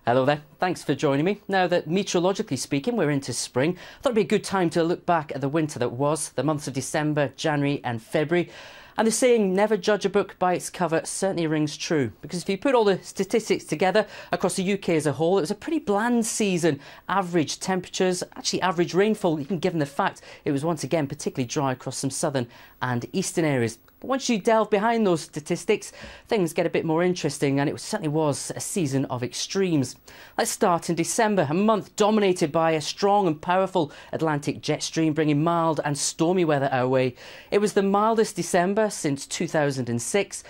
Hello there, thanks for joining me. Now that meteorologically speaking we're into spring, I thought it'd be a good time to look back at the winter that was, the months of December, January and February. And the saying, never judge a book by its cover, certainly rings true. Because if you put all the statistics together across the UK as a whole, it was a pretty bland season. Average temperatures, actually average rainfall, even given the fact it was once again particularly dry across some southern and eastern areas. But once you delve behind those statistics, things get a bit more interesting, and it certainly was a season of extremes. Let's start in December, a month dominated by a strong and powerful Atlantic jet stream bringing mild and stormy weather our way. It was the mildest December since 2006.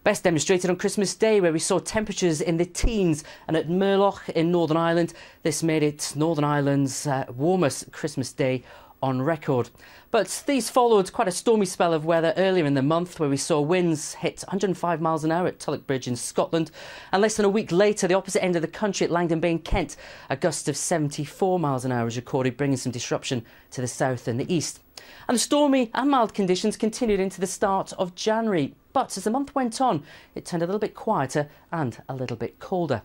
Best demonstrated on Christmas Day, where we saw temperatures in the teens, and at Murloch in Northern Ireland, this made it Northern Ireland's warmest Christmas Day on record. But these followed quite a stormy spell of weather earlier in the month, where we saw winds hit 105 miles an hour at Tulloch Bridge in Scotland, and less than a week later the opposite end of the country at Langdon Bay in Kent, a gust of 74 miles an hour was recorded, bringing some disruption to the south and the east. And the stormy and mild conditions continued into the start of January, but as the month went on it turned a little bit quieter and a little bit colder.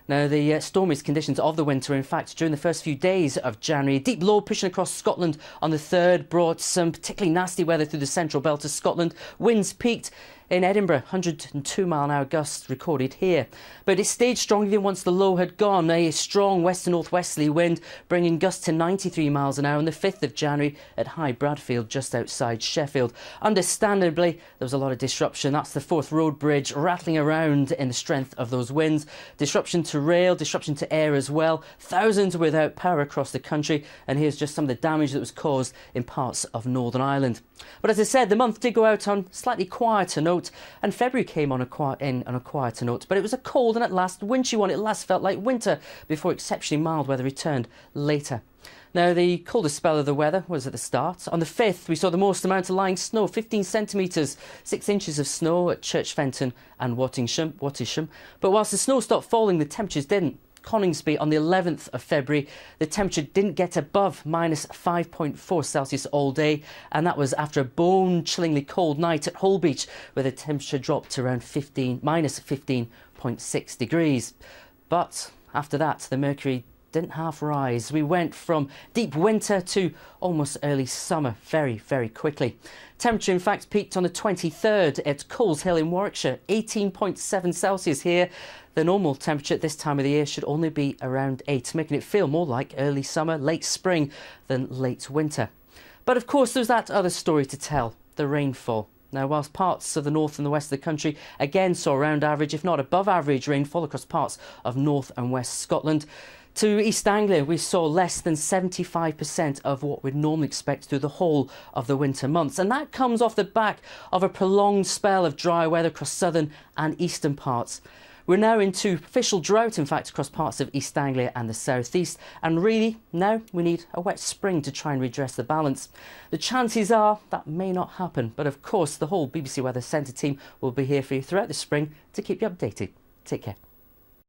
Now, the stormiest conditions of the winter, in fact, during the first few days of January. Deep low pushing across Scotland on the 3rd brought some particularly nasty weather through the central belt of Scotland. Winds peaked in Edinburgh, 102 mile an hour gusts recorded here. But it stayed strong even once the low had gone. A strong west to northwesterly wind bringing gusts to 93 miles an hour on the 5th of January at High Bradfield, just outside Sheffield. Understandably, there was a lot of disruption. That's the Forth Road Bridge rattling around in the strength of those winds. Disruption to rail, disruption to air as well. Thousands without power across the country. And here's just some of the damage that was caused in parts of Northern Ireland. But as I said, the month did go out on a slightly quieter note, and February came on a quieter note, but it was a cold and at last wintry one. It last felt like winter before exceptionally mild weather returned later. Now, the coldest spell of the weather was at the start. On the 5th, we saw the most amount of lying snow, 15 centimetres, 6 inches of snow at Church Fenton and Wattisham. But whilst the snow stopped falling, the temperatures didn't. Coningsby on the 11th of February, the temperature didn't get above minus 5.4 Celsius all day, and that was after a bone-chillingly cold night at Holbeach, where the temperature dropped to around minus 15.6 degrees. But after that, the mercury didn't half rise. We went from deep winter to almost early summer very, very quickly. Temperature in fact peaked on the 23rd at Coleshill in Warwickshire, 18.7 Celsius here. The normal temperature at this time of the year should only be around 8, making it feel more like early summer, late spring than late winter. But of course there's that other story to tell, the rainfall. Now, whilst parts of the north and the west of the country again saw around average, if not above average rainfall across parts of north and west Scotland, to East Anglia we saw less than 75% of what we'd normally expect through the whole of the winter months. And that comes off the back of a prolonged spell of dry weather across southern and eastern parts. We're now into official drought, in fact, across parts of East Anglia and the southeast, and really now we need a wet spring to try and redress the balance. The chances are that may not happen, but of course the whole BBC Weather Centre team will be here for you throughout the spring to keep you updated. Take care.